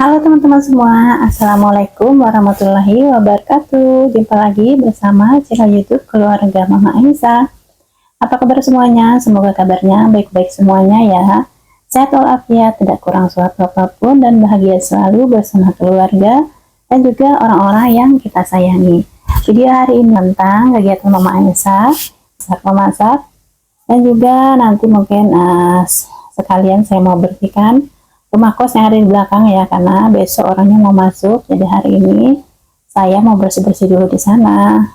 Halo teman-teman semua, Assalamualaikum warahmatullahi wabarakatuh. Jumpa lagi bersama channel YouTube Keluarga Mama Aisyah. Apa kabar semuanya? Semoga kabarnya baik-baik semuanya ya. Sehat walafiat, tidak kurang suatu apapun, dan bahagia selalu bersama keluarga dan juga orang-orang yang kita sayangi. Video hari ini tentang kegiatan Mama Aisyah, memasak, dan juga nanti mungkin sekalian saya mau bersihkan rumah kos yang ada di belakang ya, karena besok orangnya mau masuk. Jadi hari ini saya mau bersih-bersih dulu di sana.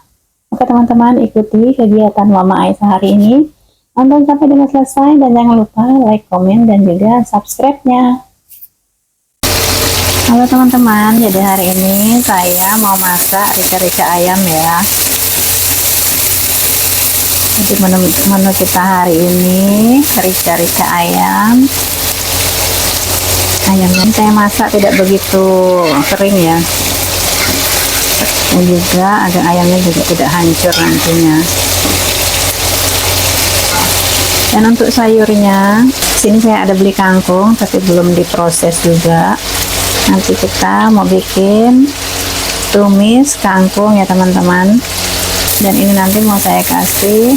Oke teman-teman, ikuti kegiatan Mama Aisyah hari ini. Nonton sampai dengan selesai dan jangan lupa like, komen, dan juga subscribe-nya. Halo teman-teman, jadi hari ini saya mau masak rica-rica ayam ya. Jadi menu kita hari ini rica-rica ayam. Ayamnya saya masak tidak begitu kering ya, dan juga agar ayamnya juga tidak hancur nantinya. Dan untuk sayurnya, sini saya ada beli kangkung tapi belum diproses juga. Nanti kita mau bikin tumis kangkung ya teman-teman. Dan ini nanti mau saya kasih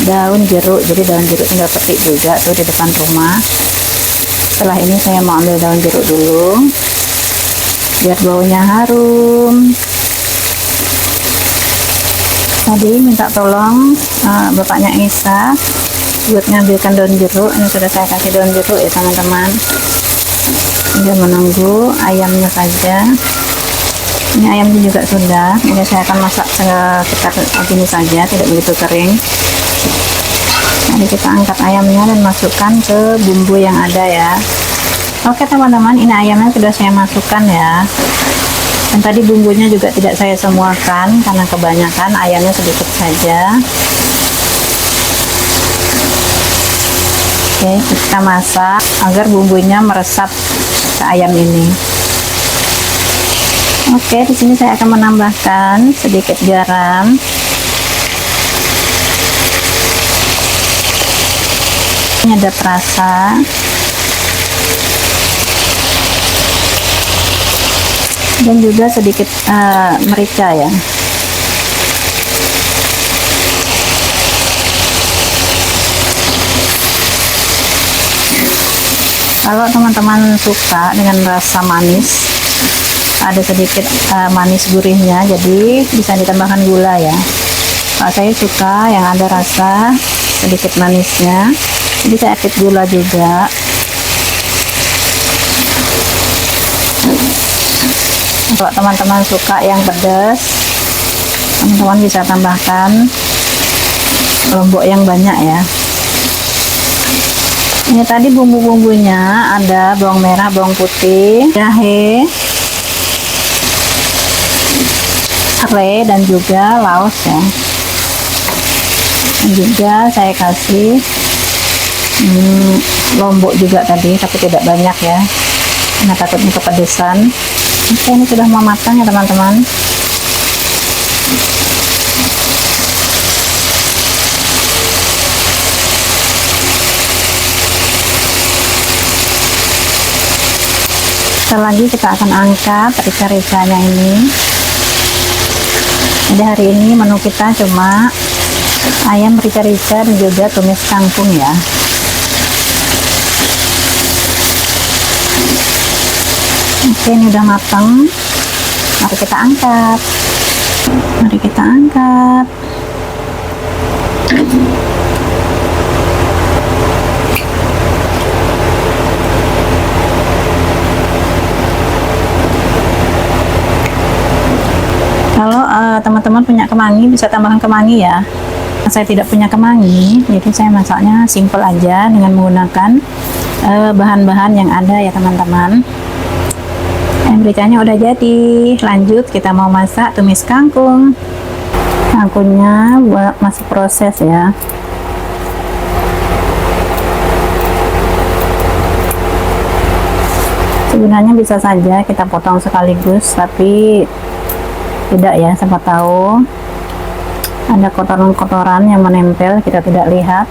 daun jeruk, jadi daun jeruk tinggal petik juga tuh di depan rumah. Setelah ini saya mau ambil daun jeruk dulu biar baunya harum. Tadi minta tolong bapaknya Isa buat ngambilkan daun jeruk. Ini sudah saya kasih daun jeruk ya teman-teman. Dia menunggu ayamnya saja. Ini ayamnya juga sudah. Ini saya akan masak sekitar begini saja, tidak begitu kering. Jadi kita angkat ayamnya dan masukkan ke bumbu yang ada ya. Oke teman-teman, ini ayamnya sudah saya masukkan ya. Dan tadi bumbunya juga tidak saya semuakan karena kebanyakan, ayamnya sedikit saja. Oke, kita masak agar bumbunya meresap ke ayam ini. Oke, di sini saya akan menambahkan sedikit garam. Ini ada perasa, dan juga sedikit merica ya. Kalau teman-teman suka dengan rasa manis, ada sedikit manis gurihnya, jadi bisa ditambahkan gula ya. Kalau saya suka yang ada rasa sedikit manisnya, jadi saya aduk gula juga. Kalau teman-teman suka yang pedas, teman-teman bisa tambahkan lombok yang banyak ya. Ini tadi bumbu-bumbunya ada bawang merah, bawang putih, jahe, serai, dan juga laos ya. Dan juga saya kasih lombok juga tadi, tapi tidak banyak ya, karena takutnya kepedesan. Oke, ini sudah mau matang ya teman-teman. Setelah lagi kita akan angkat rica-ricanya ini. Jadi hari ini menu kita cuma ayam rica-rica dan juga tumis kangkung ya. Oke, ini udah matang. Mari kita angkat. Mari kita angkat. Kalau teman-teman punya kemangi, bisa tambahkan kemangi ya. Saya tidak punya kemangi, jadi saya masaknya simple aja dengan menggunakan bahan-bahan yang ada ya teman-teman. Bericanya udah jadi. Lanjut kita mau masak tumis kangkung. Kangkungnya masih proses ya. Sebenarnya bisa saja kita potong sekaligus, tapi tidak ya, siapa tahu ada kotoran-kotoran yang menempel, kita tidak lihat.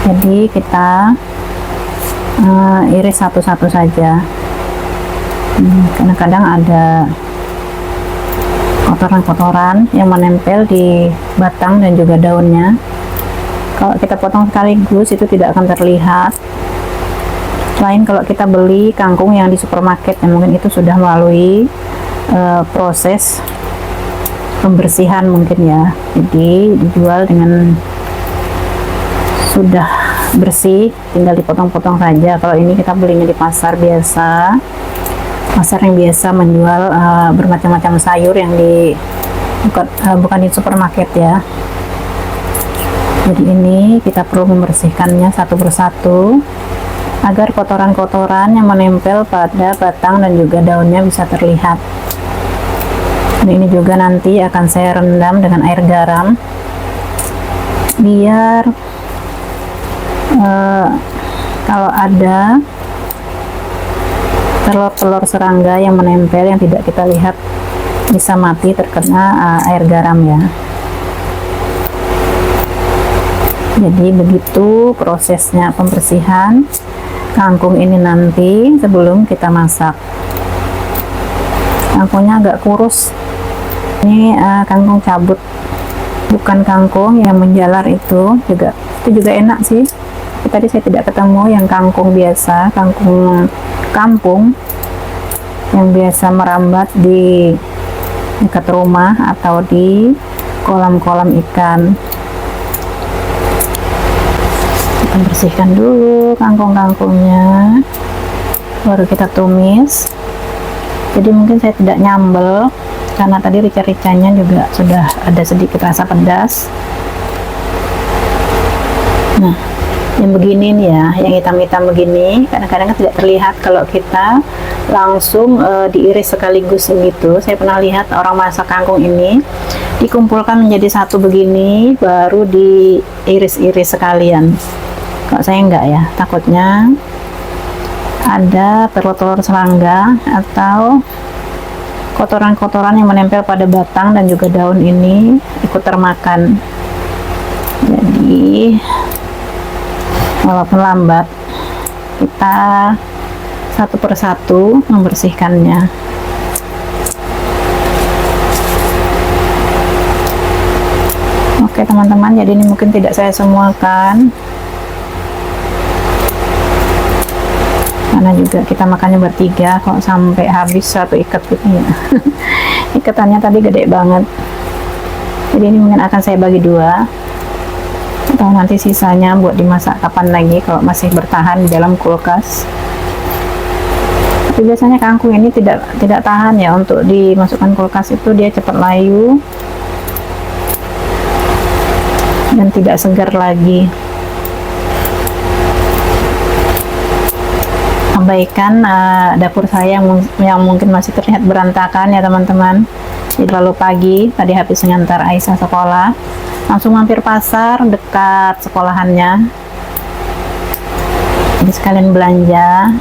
Jadi kita iris satu-satu saja. Kadang-kadang ada kotoran-kotoran yang menempel di batang dan juga daunnya. Kalau kita potong sekaligus itu tidak akan terlihat. Selain kalau kita beli kangkung yang di supermarket, yang mungkin itu sudah melalui proses pembersihan mungkin ya, jadi dijual dengan sudah bersih, tinggal dipotong-potong saja. Kalau ini kita belinya di pasar biasa, pasar yang biasa menjual bermacam-macam sayur yang bukan di supermarket ya. Jadi ini kita perlu membersihkannya satu persatu agar kotoran-kotoran yang menempel pada batang dan juga daunnya bisa terlihat. Dan ini juga nanti akan saya rendam dengan air garam biar kalau ada telur-telur serangga yang menempel yang tidak kita lihat bisa mati terkena air garam ya. Jadi begitu prosesnya pembersihan kangkung ini nanti sebelum kita masak. Kangkungnya agak kurus, ini kangkung cabut, bukan kangkung yang menjalar. Itu juga enak sih. Tadi saya tidak ketemu yang kangkung biasa, kangkung kampung yang biasa merambat di dekat rumah atau di kolam-kolam ikan. Kita bersihkan dulu kangkung-kangkungnya, baru kita tumis. Jadi mungkin saya tidak nyambel karena tadi rica-ricanya juga sudah ada sedikit rasa pedas. Nah, yang begini nih ya, yang hitam-hitam begini kadang-kadang kan tidak terlihat kalau kita langsung diiris sekaligus begitu. Saya pernah lihat orang masak kangkung ini dikumpulkan menjadi satu begini baru diiris-iris sekalian. Kalau saya enggak ya, takutnya ada telur-telur serangga atau kotoran-kotoran yang menempel pada batang dan juga daun ini ikut termakan. Jadi walaupun lambat, kita satu persatu membersihkannya. Oke teman-teman, jadi ini mungkin tidak saya semuakan karena juga kita makannya bertiga, kok sampai habis satu ikat gitu ya. Ikatannya tadi gede banget, jadi ini mungkin akan saya bagi dua atau nanti sisanya buat dimasak kapan lagi kalau masih bertahan di dalam kulkas. Tapi biasanya kangkung ini tidak tahan ya untuk dimasukkan kulkas, itu dia cepat layu dan tidak segar lagi. Abaikan dapur saya yang mungkin masih terlihat berantakan ya teman-teman. Jadi terlalu pagi tadi habis mengantar Aisyah sekolah, langsung mampir pasar dekat sekolahannya, jadi sekalian belanja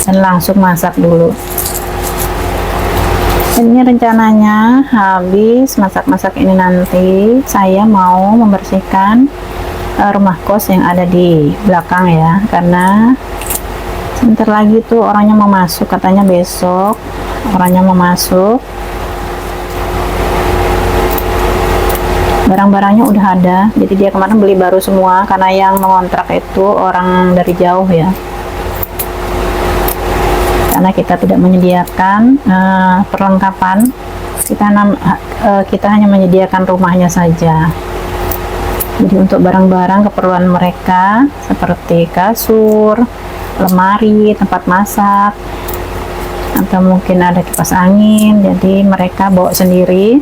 dan langsung masak dulu. Dan ini rencananya habis masak-masak ini nanti saya mau membersihkan rumah kos yang ada di belakang ya, karena sebentar lagi tuh orangnya mau masuk, katanya besok orangnya mau masuk. Barang-barangnya udah ada, jadi dia kemarin beli baru semua karena yang mengontrak itu orang dari jauh ya, karena kita tidak menyediakan perlengkapan, kita hanya menyediakan rumahnya saja. Jadi untuk barang-barang keperluan mereka seperti kasur, lemari, tempat masak, atau mungkin ada kipas angin, jadi mereka bawa sendiri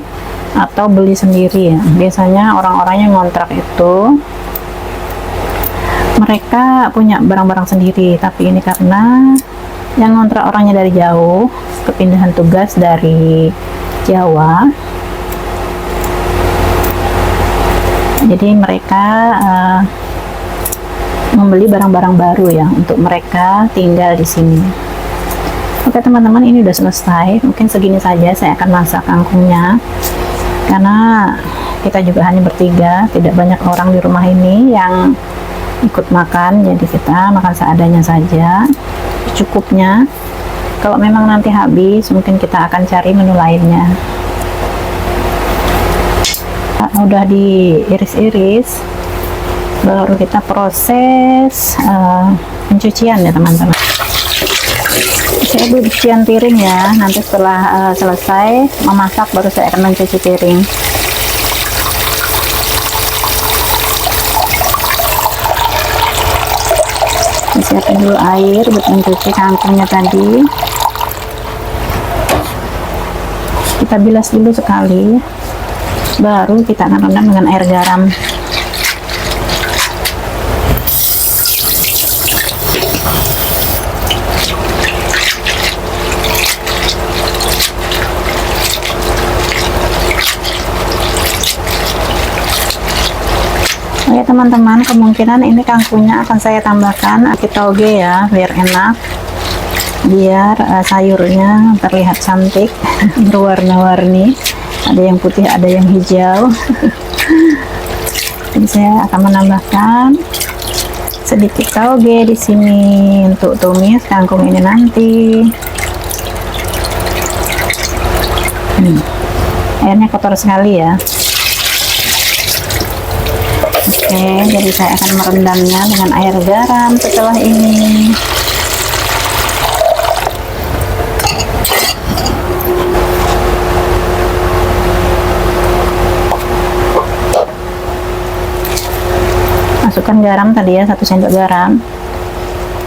atau beli sendiri ya. Biasanya orang-orang yang ngontrak itu mereka punya barang-barang sendiri, tapi ini karena yang ngontrak orangnya dari jauh, kepindahan tugas dari Jawa, jadi mereka membeli barang-barang baru ya untuk mereka tinggal di sini. Oke teman-teman, ini udah selesai. Mungkin segini saja saya akan masak kangkungnya, karena kita juga hanya bertiga, tidak banyak orang di rumah ini yang ikut makan, jadi kita makan seadanya saja, cukupnya. Kalau memang nanti habis, mungkin kita akan cari menu lainnya. Udah diiris-iris, baru kita proses pencucian ya teman-teman. Saya cucian piring ya, nanti setelah selesai memasak baru saya akan mencuci piring. Siapin dulu air buat mencuci kangkungnya tadi. Kita bilas dulu sekali, baru kita akan rendam dengan air garam. Oke teman-teman, kemungkinan ini kangkungnya akan saya tambahkan toge ya, biar enak, biar sayurnya terlihat cantik berwarna-warni, ada yang putih ada yang hijau. Jadi saya akan menambahkan sedikit toge di sini untuk tumis kangkung ini nanti. Airnya kotor sekali ya. Oke, jadi saya akan merendamnya dengan air garam setelah ini. Masukkan garam tadi ya, 1 sendok garam.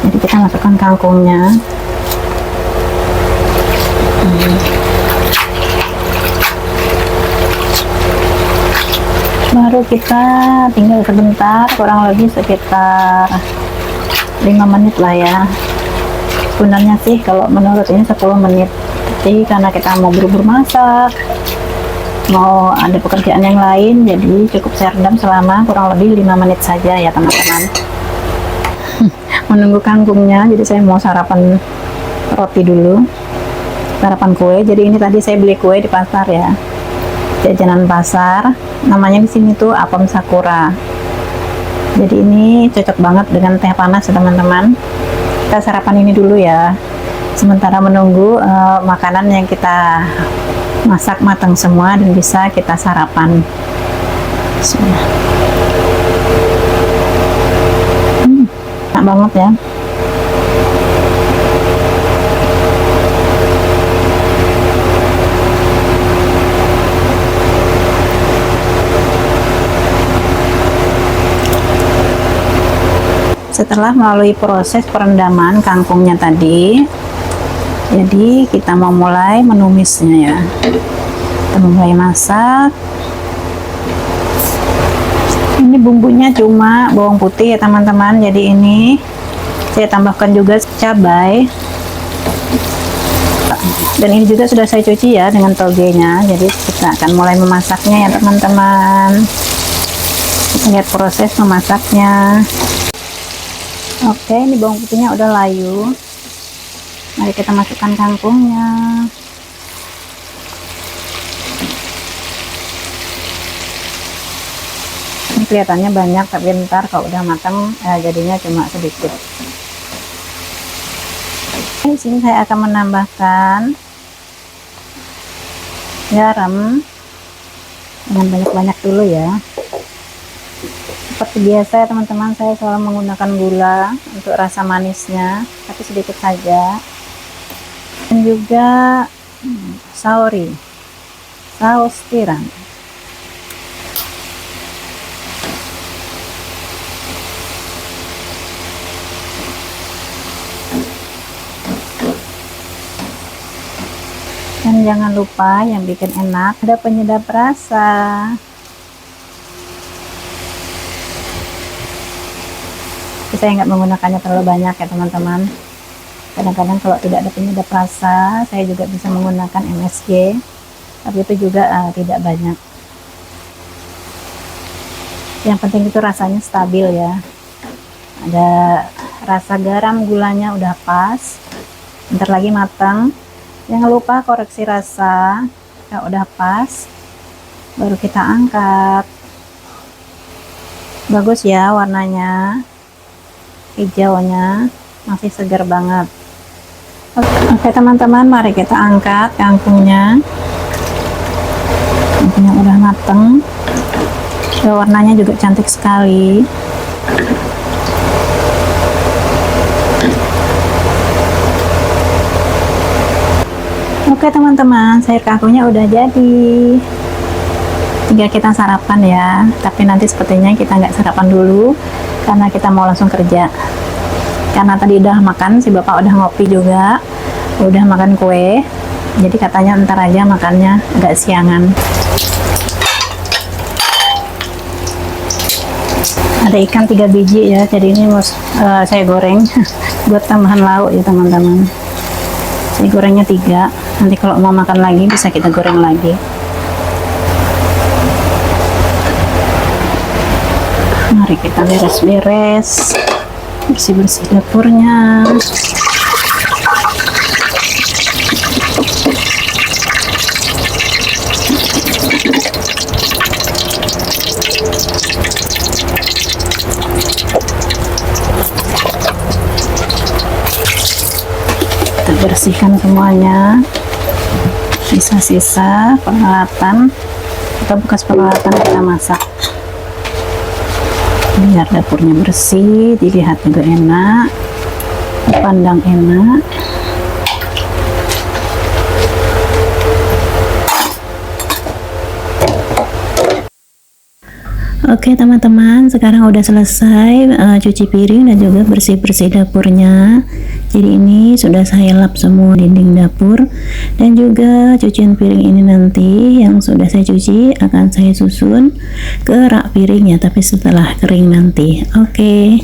Jadi kita masukkan kangkungnya. Baru kita tinggal sebentar, kurang lebih sekitar 5 menit lah ya. Sebenarnya sih kalau menurut ini 10 menit, tapi karena kita mau buru-buru masak, mau ada pekerjaan yang lain, jadi cukup saya rendam selama kurang lebih 5 menit saja ya teman-teman. Menunggu kangkungnya, jadi saya mau sarapan roti dulu, sarapan kue. Jadi ini tadi saya beli kue di pasar ya, jajanan pasar, namanya di sini tuh apem sakura. Jadi ini cocok banget dengan teh panas ya teman-teman. Kita sarapan ini dulu ya, sementara menunggu makanan yang kita masak matang semua dan bisa kita sarapan. Enak banget ya. Setelah melalui proses perendaman kangkungnya tadi, jadi kita mau mulai menumisnya ya. Kita mulai masak. Ini bumbunya cuma bawang putih ya teman-teman, jadi ini saya tambahkan juga cabai, dan ini juga sudah saya cuci ya dengan togenya. Jadi kita akan mulai memasaknya ya teman-teman. Kita lihat proses memasaknya. Oke, ini bawang putihnya udah layu. Mari kita masukkan kangkungnya. Ini kelihatannya banyak, tapi ntar kalau udah matang jadinya cuma sedikit. Di sini saya akan menambahkan garam dengan banyak-banyak dulu ya. Seperti biasa ya teman-teman, saya selalu menggunakan gula untuk rasa manisnya, tapi sedikit saja. Dan juga saus tiram. Dan jangan lupa yang bikin enak, ada penyedap rasa. Saya nggak menggunakannya terlalu banyak ya teman-teman. Kadang-kadang kalau tidak ada penyedap rasa, saya juga bisa menggunakan MSG, tapi itu juga tidak banyak. Yang penting itu rasanya stabil ya. Ada rasa garam, gulanya udah pas, bentar lagi matang. Jangan lupa koreksi rasa. Kalau udah pas, baru kita angkat. Bagus ya warnanya, hijaunya masih segar banget. Oke teman-teman, mari kita angkat kangkungnya. Kangkungnya udah mateng, warnanya juga cantik sekali. Oke teman-teman, sayur kangkungnya udah jadi. Tinggal kita sarapan ya, tapi nanti sepertinya kita nggak sarapan dulu karena kita mau langsung kerja. Karena tadi udah makan, si bapak udah ngopi juga, udah makan kue, jadi katanya ntar aja makannya agak siangan. Ada ikan 3 biji ya, jadi ini saya goreng buat tambahan lauk ya teman-teman. Saya gorengnya 3, nanti kalau mau makan lagi bisa kita goreng lagi. Mari kita beres-beres, bersih-bersih dapurnya. Kita bersihkan semuanya, sisa-sisa peralatan atau bekas peralatan kita masak, biar dapurnya bersih, dilihat juga enak, dipandang enak. Oke teman-teman, sekarang udah selesai cuci piring dan juga bersih-bersih dapurnya. Jadi ini sudah saya lap semua dinding dapur, dan juga cucian piring ini nanti yang sudah saya cuci akan saya susun ke rak piringnya, tapi setelah kering nanti. Oke.